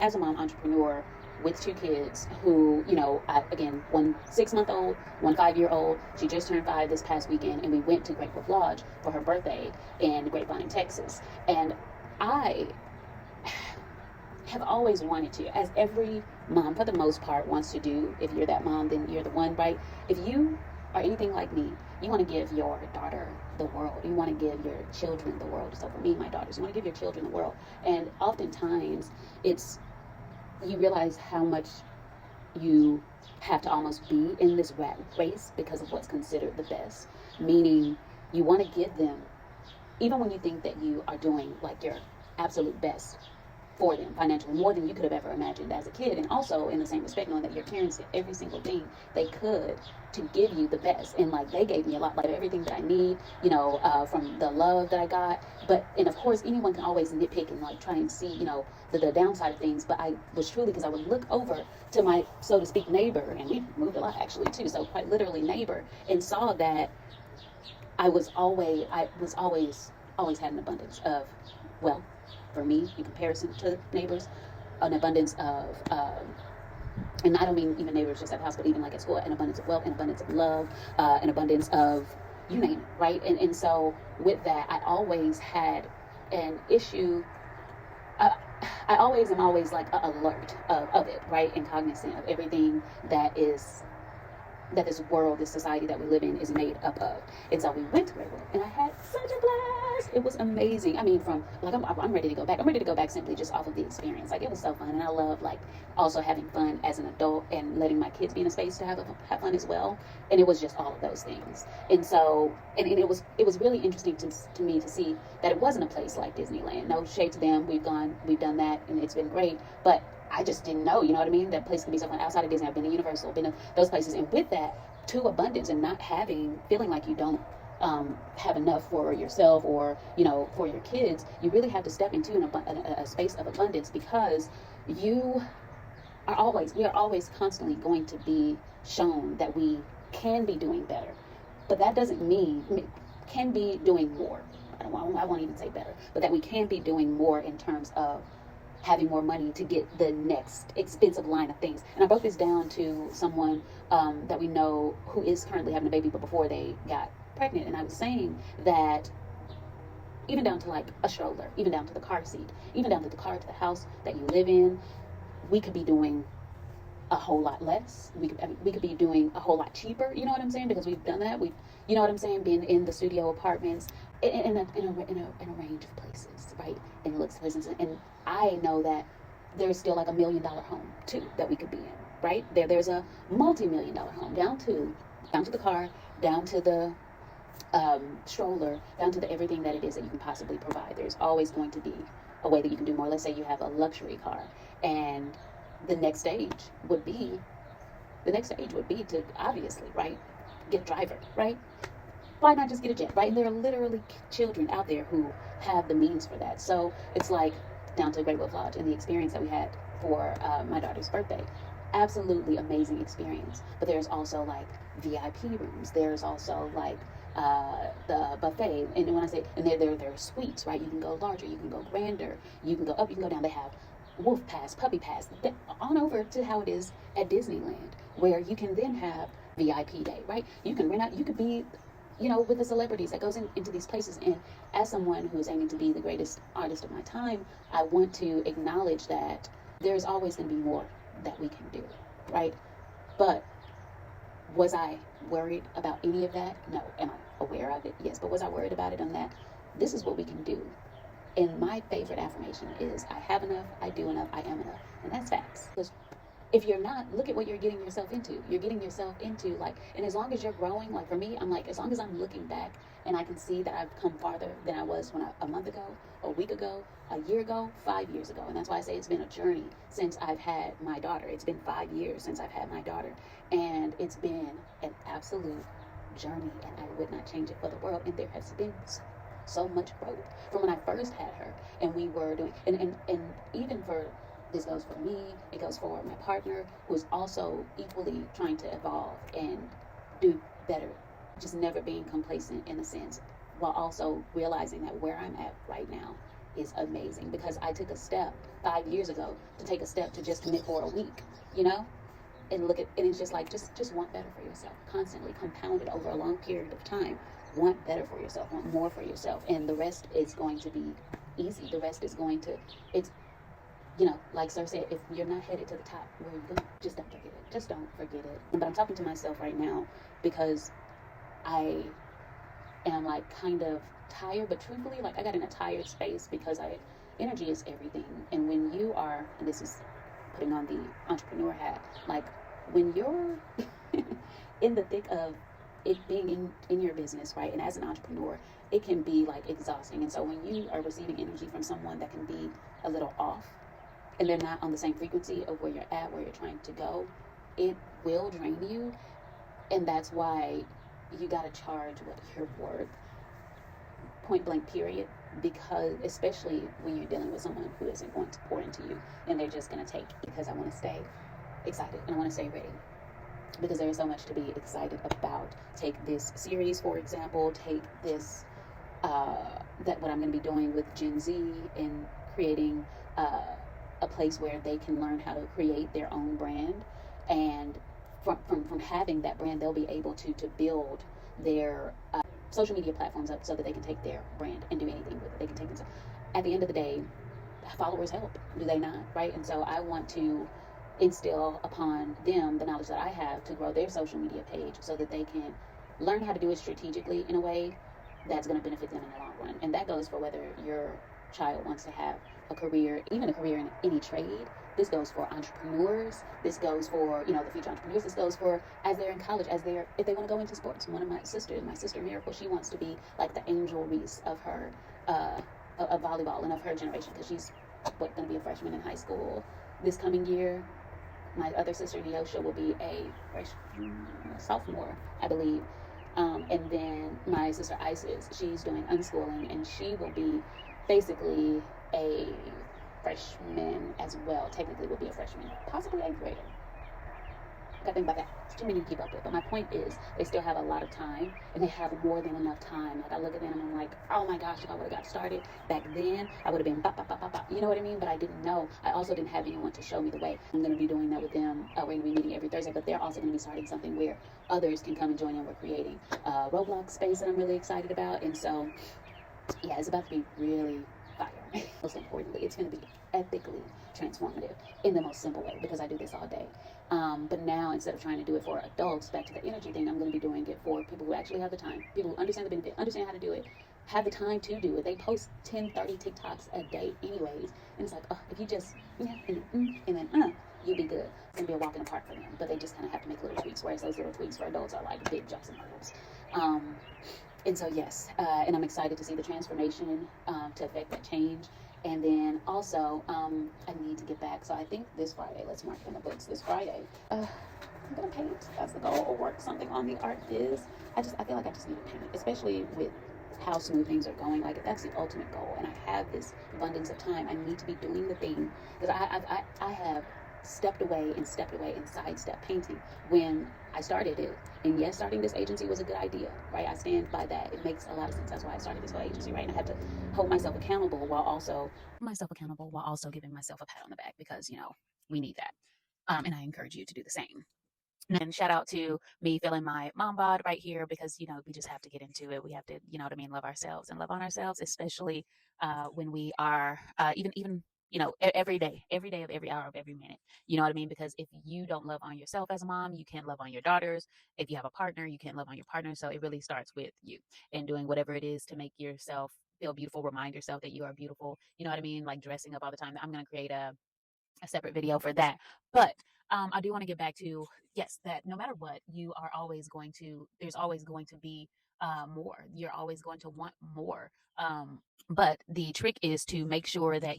as a mom entrepreneur with two kids who, again, one 6 month old, one 5 year old. She just turned 5 this past weekend, and we went to Great Wolf Lodge for her birthday in Grapevine, Texas. And I have always wanted to, as every mom for the most part wants to do. If you're that mom, then you're the one, right? If you are anything like me, you want to give your daughter the world. You want to give your children the world. So for me, my daughters, you want to give your children the world. And oftentimes it's, you realize how much you have to almost be in this rat race because of what's considered the best. Meaning you want to give them, even when you think that you are doing like your absolute best for them financially, more than you could have ever imagined as a kid. And also in the same respect, knowing that your parents did every single thing they could to give you the best. And like, they gave me a lot, like everything that I need, from the love that I got. But, and of course, anyone can always nitpick and like try and see, the downside of things. But I was truly, because I would look over to my, so to speak, neighbor, and we moved a lot actually too, so quite literally neighbor, and saw that I was always had an abundance of, well, for me, in comparison to neighbors, an abundance of, and I don't mean even neighbors just at the house, but even like at school, an abundance of wealth, an abundance of love, an abundance of, you name it, right? And so with that, I always had an issue. I am always like alert of it, right? And cognizant of everything that this world, this society that we live in is made up of. And so we went to Great Wolf, and I had such a blast. It was amazing. I mean, from like, I'm ready to go back. I'm ready to go back simply just off of the experience. Like, it was so fun, and I love like also having fun as an adult and letting my kids be in a space to have fun as well. And it was just all of those things. And so, and it was really interesting to me to see that it wasn't a place like Disneyland. No shade to them. We've done that, and it's been great. But I just didn't know, you know what I mean? That place can be so fun. Outside of Disney, I've been to Universal, been to those places. And with that, to abundance and not feeling like you don't have enough for yourself or, for your kids, you really have to step into a space of abundance, because we are always constantly going to be shown that we can be doing better. But that doesn't mean, can be doing more. I won't even say better, but that we can be doing more in terms of having more money to get the next expensive line of things. And I broke this down to someone that we know who is currently having a baby, but before they got pregnant. And I was saying that even down to like a stroller, even down to the car seat, even down to the car to the house that you live in, we could be doing a whole lot less. We could be doing a whole lot cheaper. You know what I'm saying? Because we've done that. You know what I'm saying? Been in the studio apartments, in a range of places, right? And looks places. And I know that there's still like $1 million home too that we could be in, right? There's a multi-million-dollar home, down to the car, down to the stroller, down to the everything that it is that you can possibly provide. There's always going to be a way that you can do more. Let's say you have a luxury car, and the next stage would be to obviously, right, get a driver, right? Why not just get a jet, right? And there are literally children out there who have the means for that. So it's like down to Great Wolf Lodge and the experience that we had for my daughter's birthday. Absolutely amazing experience. But there's also like VIP rooms. There's also like the buffet. And when I say, and there are suites, right? You can go larger, you can go grander, you can go up, you can go down. They have wolf pass, puppy pass, on over to how it is at Disneyland, where you can then have VIP day, right? You can rent out, you could be, with the celebrities that goes into these places. And as someone who is aiming to be the greatest artist of my time, I want to acknowledge that there's always going to be more that we can do, right? But was I worried about any of that? No. Am I aware of it? Yes. But was I worried about it on that? This is what we can do. And my favorite affirmation is, I have enough, I do enough, I am enough. And that's facts. Because if you're not, look at what you're getting yourself into. You're getting yourself into like, and as long as you're growing, like for me, I'm like, as long as I'm looking back and I can see that I've come farther than I was a month ago, a week ago, a year ago, 5 years ago. And that's why I say it's been a journey since I've had my daughter. It's been 5 years since I've had my daughter. And it's been an absolute journey, and I would not change it for the world. And there has been so much growth from when I first had her, and we were doing, and even for, this goes for me, it goes for my partner, who's also equally trying to evolve and do better, just never being complacent in a sense, while also realizing that where I'm at right now is amazing because I took a step 5 years ago to take a step to just commit for a week, you know? And look at, and it's just like, just want better for yourself, constantly compounded over a long period of time. Want better for yourself, want more for yourself, and the rest is going to be easy. The rest is going to, it's, like Sir said, if you're not headed to the top, where are you going? Just don't forget it. Just don't forget it. But I'm talking to myself right now because I am like kind of tired, but truthfully, like I got in a tired space because energy is everything. And when you are, and this is putting on the entrepreneur hat, like when you're in the thick of it being in your business, right? And as an entrepreneur, it can be like exhausting. And so when you are receiving energy from someone that can be a little off and they're not on the same frequency of where you're at, where you're trying to go, it will drain you. And that's why you got to charge what you're worth, point blank, period. Because especially when you're dealing with someone who isn't going to pour into you and they're just going to take, because I want to stay excited and I want to stay ready because there is so much to be excited about. Take this series, for example, take this, that what I'm going to be doing with Gen Z and creating a place where they can learn how to create their own brand. And from having that brand, they'll be able to build their social media platforms up so that they can take their brand and do anything with it. They can take it. At the end of the day, followers help, do they not? Right? And so I want to instill upon them the knowledge that I have to grow their social media page so that they can learn how to do it strategically in a way that's going to benefit them in the long run. And that goes for whether your child wants to have a career, even a career in any trade. This goes for entrepreneurs. This goes for, the future entrepreneurs. This goes for as they're in college, if they want to go into sports. One of my sister Miracle, she wants to be like the Angel Reese of her, of volleyball and of her generation, because she's going to be a freshman in high school this coming year. My other sister Neosha will be a sophomore, I believe. And then my sister Isis, she's doing unschooling, and she will be basically a freshman as well. Technically will be a freshman, possibly eighth grader. I gotta think about that. It's too many to keep up with. But my point is, they still have a lot of time, and they have more than enough time. Like I look at them and I'm like, oh my gosh, if I would have got started back then, I would have been bop, bop, bop, bop, bop. You know what I mean? But I didn't know. I also didn't have anyone to show me the way. I'm gonna be doing that with them. We're gonna be meeting every Thursday, but they're also gonna be starting something where others can come and join in. We're creating a Roblox space that I'm really excited about, and so yeah, it's about to be really fire. Most importantly, it's going to be epically transformative in the most simple way because I do this all day. But now, instead of trying to do it for adults, back to the energy thing, I'm going to be doing it for people who actually have the time, people who understand the benefit, understand how to do it, have the time to do it. They post 10, 30 TikToks a day anyways. And it's like, oh, if you just, you'll be good. It's going to be a walk in the park for them. But they just kind of have to make little tweaks, whereas those little tweaks for adults are like big jumps and hurdles. And so, yes, and I'm excited to see the transformation to affect that change. And then also, I need to get back. So I think this Friday, let's mark in the books. This Friday, I'm going to paint. That's the goal, or work something on the art is. I feel like I just need to paint, especially with how smooth things are going. Like, that's the ultimate goal. And I have this abundance of time. I need to be doing the thing because I have stepped away and sidestepped painting when I started it. And yes, starting this agency was a good idea, right? I stand by that. It makes a lot of sense. That's why I started this whole agency, right? And I have to hold myself accountable while also giving myself a pat on the back because, we need that. And I encourage you to do the same. And shout out to me feeling my mom bod right here because, we just have to get into it. We have to, love ourselves and love on ourselves, especially when we are even every day of every hour of every minute. You know what I mean? Because if you don't love on yourself as a mom, you can't love on your daughters. If you have a partner, you can't love on your partner. So it really starts with you and doing whatever it is to make yourself feel beautiful. Remind yourself that you are beautiful. You know what I mean? Like dressing up all the time. I'm going to create a separate video for that. But I do want to get back to, yes, that no matter what, there's always going to be more. You're always going to want more. But the trick is to make sure that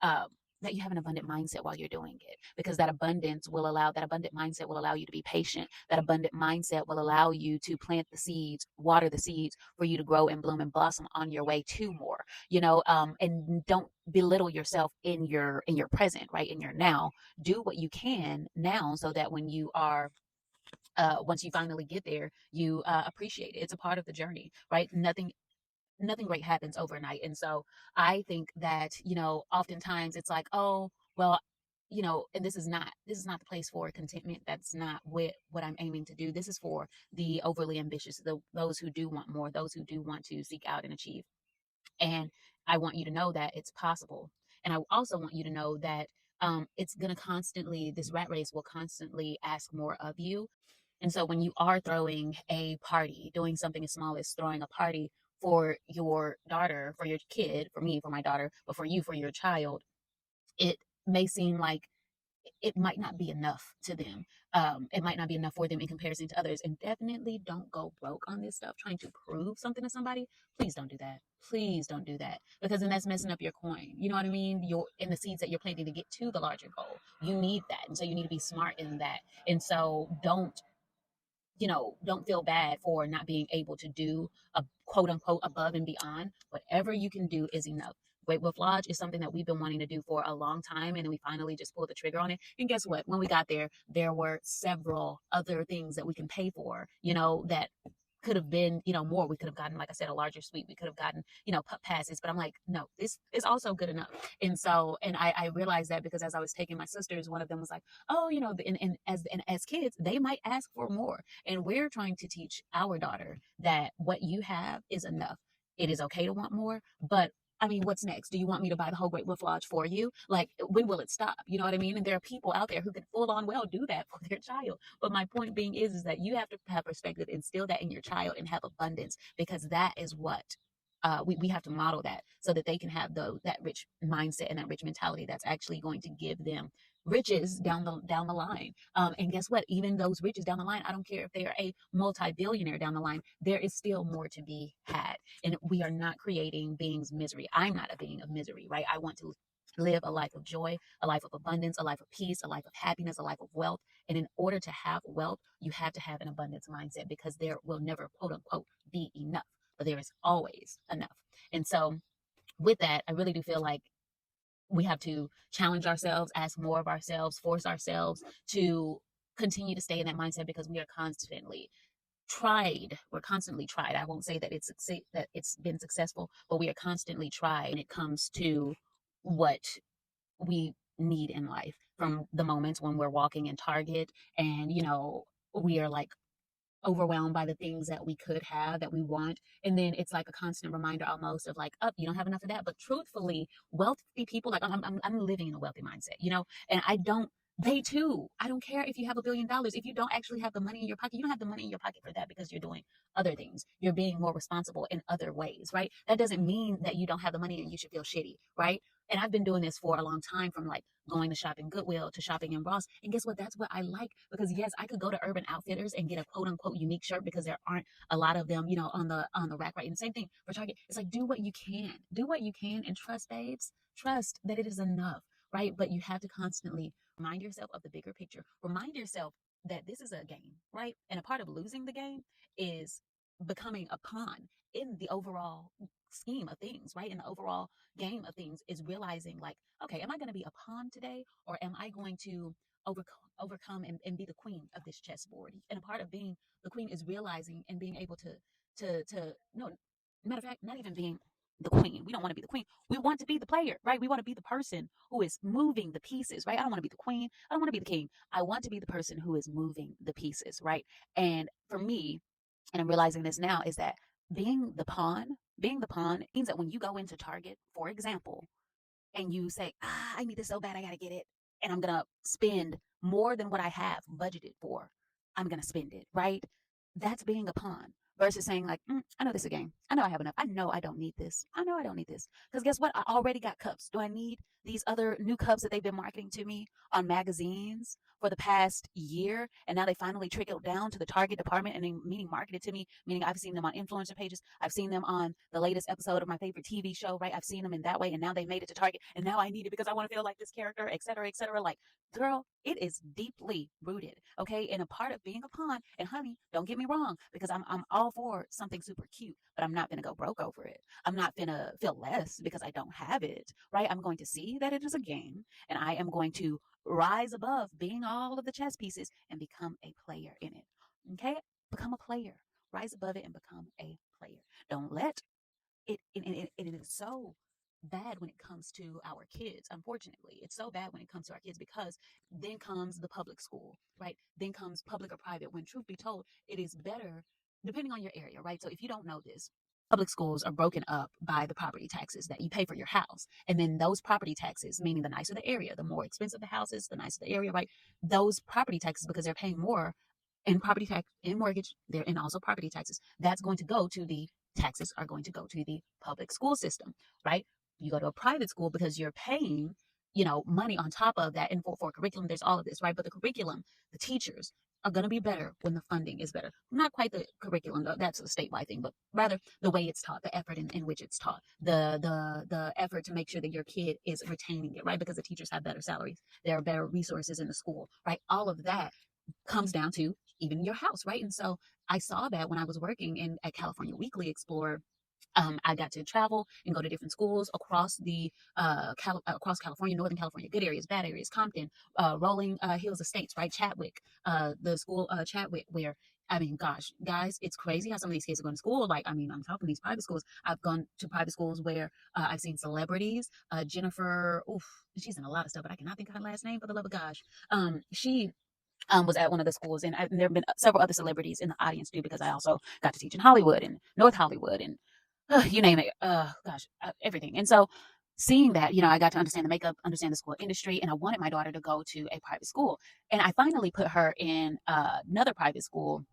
uh, that you have an abundant mindset while you're doing it, because that abundant mindset will allow you to be patient. That abundant mindset will allow you to plant the seeds, water the seeds for you to grow and bloom and blossom on your way to more. And don't belittle yourself in your present, right? In your now. Do what you can now so that when you are once you finally get there, you appreciate it. It's a part of the journey, right? nothing great happens overnight. And so I think that, oftentimes it's like, oh, well, and this is not the place for contentment. That's not what I'm aiming to do. This is for the overly ambitious, those who do want more, those who do want to seek out and achieve. And I want you to know that it's possible. And I also want you to know that it's going to constantly, this rat race will constantly ask more of you. And so when you are throwing a party, doing something as small as throwing a party for your daughter, for your kid, for me, for my daughter, but for you, for your child, it may seem like it might not be enough to them. It might not be enough for them in comparison to others. And definitely don't go broke on this stuff trying to prove something to somebody. Please don't do that. Please don't do that, because then that's messing up your coin. You know what I mean? You're in the seeds that you're planting to get to the larger goal. You need that. And so you need to be smart in that. And so don't feel bad for not being able to do a quote unquote above and beyond. Whatever you can do is enough. Great Wolf Lodge is something that we've been wanting to do for a long time, and then we finally just pulled the trigger on it. And guess what? When we got there, there were several other things that we can pay for, that could have been, more. We could have gotten, like I said, a larger suite. We could have gotten, pup passes. But I'm like, no, this is also good enough. And so, and I realized that because as I was taking my sisters, one of them was like, oh, and as kids, they might ask for more. And we're trying to teach our daughter that what you have is enough. It is okay to want more, but I mean, what's next? Do you want me to buy the whole Great Wolf Lodge for you? Like, when will it stop? You know what I mean? And there are people out there who can full on well do that for their child. But my point being is that you have to have perspective, instill that in your child, and have abundance, because that is what we have to model that so that they can have that rich mindset and that rich mentality that's actually going to give them riches down the line. And guess what? Even those riches down the line, I don't care if they are a multi-billionaire down the line, there is still more to be had. And we are not creating beings misery. I'm not a being of misery, right? I want to live a life of joy, a life of abundance, a life of peace, a life of happiness, a life of wealth. And in order to have wealth, you have to have an abundance mindset, because there will never, quote unquote, be enough, but there is always enough. And so with that, I really do feel like we have to challenge ourselves, ask more of ourselves, force ourselves to continue to stay in that mindset, because we are constantly tried. We're constantly tried. I won't say that it's been successful, but we are constantly tried when it comes to what we need in life. From the moments when we're walking in Target and we are like overwhelmed by the things that we could have, that we want. And then it's like a constant reminder almost of like, oh, you don't have enough of that. But truthfully, wealthy people, like I'm living in a wealthy mindset, and they too, I don't care if you have $1 billion. If you don't actually have the money in your pocket, you don't have the money in your pocket for that, because you're doing other things. You're being more responsible in other ways, right? That doesn't mean that you don't have the money and you should feel shitty, right? And I've been doing this for a long time, from like going to shop in Goodwill to shopping in Ross. And guess what? That's what I like, because yes, I could go to Urban Outfitters and get a quote unquote unique shirt, because there aren't a lot of them, on the rack, right? And same thing for Target. It's like, do what you can, and trust, babes, trust that it is enough, right? But you have to constantly remind yourself of the bigger picture. Remind yourself that this is a game, right? And a part of losing the game is becoming a pawn in the overall scheme of things, right? In the overall game of things, is realizing like, okay, am I going to be a pawn today, or am I going to overcome and be the queen of this chessboard? And a part of being the queen is realizing and being able to no, matter of fact, not even being the queen. We don't want to be the queen. We want to be the player, right? We want to be the person who is moving the pieces, right? I don't want to be the queen. I don't want to be the king. I want to be the person who is moving the pieces, right? And for me, and I'm realizing this now, is that being the pawn means that when you go into Target, for example, and you say, I need this so bad, I gotta get it, and I'm gonna spend more than what I have budgeted for, I'm gonna spend it, right? That's being a pawn, versus saying like, I know this is a game. I know I have enough. I know I don't need this. I know I don't need this. Because guess what? I already got cups. Do I need these other new cups that they've been marketing to me on magazines for the past year? And now they finally trickled down to the Target department, and meaning marketed to me, meaning I've seen them on influencer pages. I've seen them on the latest episode of my favorite TV show, right? I've seen them in that way. And now they made it to Target. And now I need it because I want to feel like this character, et cetera, et cetera. Like, girl, it is deeply rooted, okay? And a part of being a pawn, and honey, don't get me wrong, because I'm all for something super cute, but I'm not gonna go broke over it. I'm not gonna feel less because I don't have it, right? I'm going to see that it is a game, and I am going to rise above being all of the chess pieces and become a player in it, okay? Become a player, rise above it and become a player. Don't let it is so bad when it comes to our kids. Unfortunately, it's so bad when it comes to our kids, because then comes the public school, right? Then comes public or private, when truth be told, it is better depending on your area, right? So if you don't know this, public schools are broken up by the property taxes that you pay for your house. And then those property taxes, meaning the nicer the area, the more expensive the houses, the nicer the area, right? Those property taxes, because they're paying more in property tax, in mortgage, there, and also property taxes, that's going to go to the taxes are going to go to the public school system, right? You go to a private school because you're paying, money on top of that. And for curriculum, there's all of this, right? But the curriculum, the teachers are going to be better when the funding is better. Not quite the curriculum, though, that's a statewide thing, but rather the way it's taught, the effort in which it's taught, the effort to make sure that your kid is retaining it, right? Because the teachers have better salaries, there are better resources in the school, right? All of that comes down to even your house, right? And so I saw that when I was working at California Weekly Explorer. I got to travel and go to different schools across across California, Northern California, good areas, bad areas, Compton, Rolling Hills Estates, right? Chadwick, the school Chadwick, where, I mean, gosh, guys, it's crazy how some of these kids are going to school. Like, I mean, I'm talking these private schools. I've gone to private schools where I've seen celebrities. Jennifer, oof, she's in a lot of stuff, but I cannot think of her last name for the love of gosh. She was at one of the schools, and there have been several other celebrities in the audience too, because I also got to teach in Hollywood and North Hollywood and you name it. Gosh, everything. And so seeing that, I got to understand the makeup, understand the school industry, and I wanted my daughter to go to a private school. And I finally put her in another private school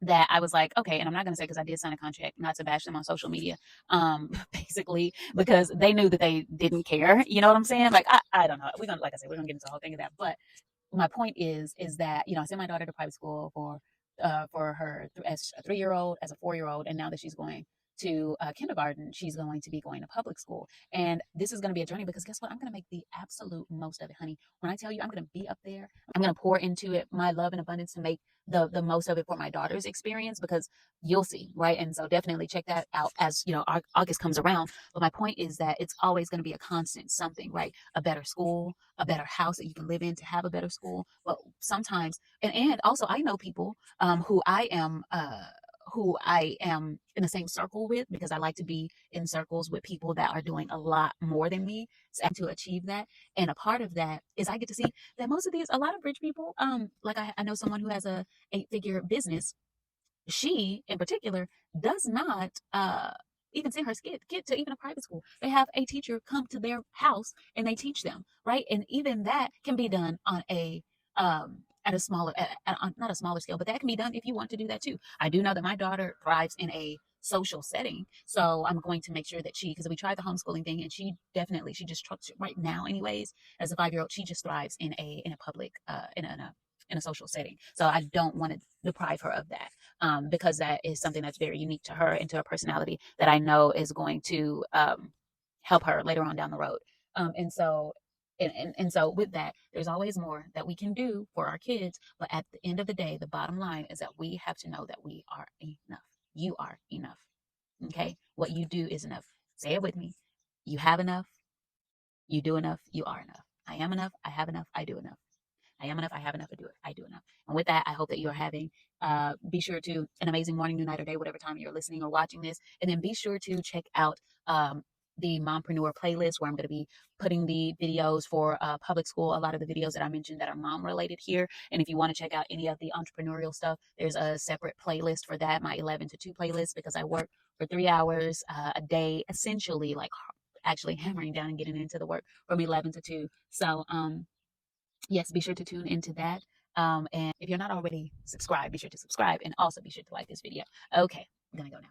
that I was like, okay, and I'm not going to say, because I did sign a contract not to bash them on social media, basically because they knew that they didn't care. You know what I'm saying? Like, I don't know. Like I said, we're gonna get into the whole thing of that. But my point is that, I sent my daughter to private school for her as a 3-year old, as a 4-year old, and now that she's going to kindergarten, she's going to be going to public school. And this is going to be a journey, because guess what? I'm going to make the absolute most of it, honey. When I tell you I'm going to be up there, I'm going to pour into it my love and abundance to make the most of it for my daughter's experience, because you'll see, right? And so definitely check that out as August comes around. But my point is that it's always going to be a constant something, right? A better school, a better house that you can live in to have a better school. But sometimes, and also I know people who I am in the same circle with, because I like to be in circles with people that are doing a lot more than me to achieve that. And a part of that is I get to see that a lot of rich people, like I know someone who has a 8-figure business. She in particular does not even send her kid to even a private school. They have a teacher come to their house and they teach them, right? And even that can be done on a at a smaller not a smaller scale, but that can be done if you want to do that too. I do know that my daughter thrives in a social setting, so I'm going to make sure that because we tried the homeschooling thing, and she just trusts right now anyways, as a 5-year-old, she just thrives in a public in a social setting. So I don't want to deprive her of that, because that is something that's very unique to her and to her personality that I know is going to help her later on down the road. And so with that, there's always more that we can do for our kids. But at the end of the day, the bottom line is that we have to know that we are enough. You are enough. Okay? What you do is enough. Say it with me. You have enough. You do enough. You are enough. I am enough. I have enough. I do enough. I am enough. I have enough. I do enough. And with that, I hope that you are having, be sure to an amazing morning, noon, night, or day, whatever time you're listening or watching this. And then be sure to check out the Mompreneur playlist, where I'm going to be putting the videos for public school, a lot of the videos that I mentioned that are mom related here. And if you want to check out any of the entrepreneurial stuff, there's a separate playlist for that, my 11 to 2 playlist, because I work for 3 hours a day, essentially, like actually hammering down and getting into the work from 11 to 2. So, yes, be sure to tune into that. And if you're not already subscribed, be sure to subscribe, and also be sure to like this video. Okay, I'm going to go now.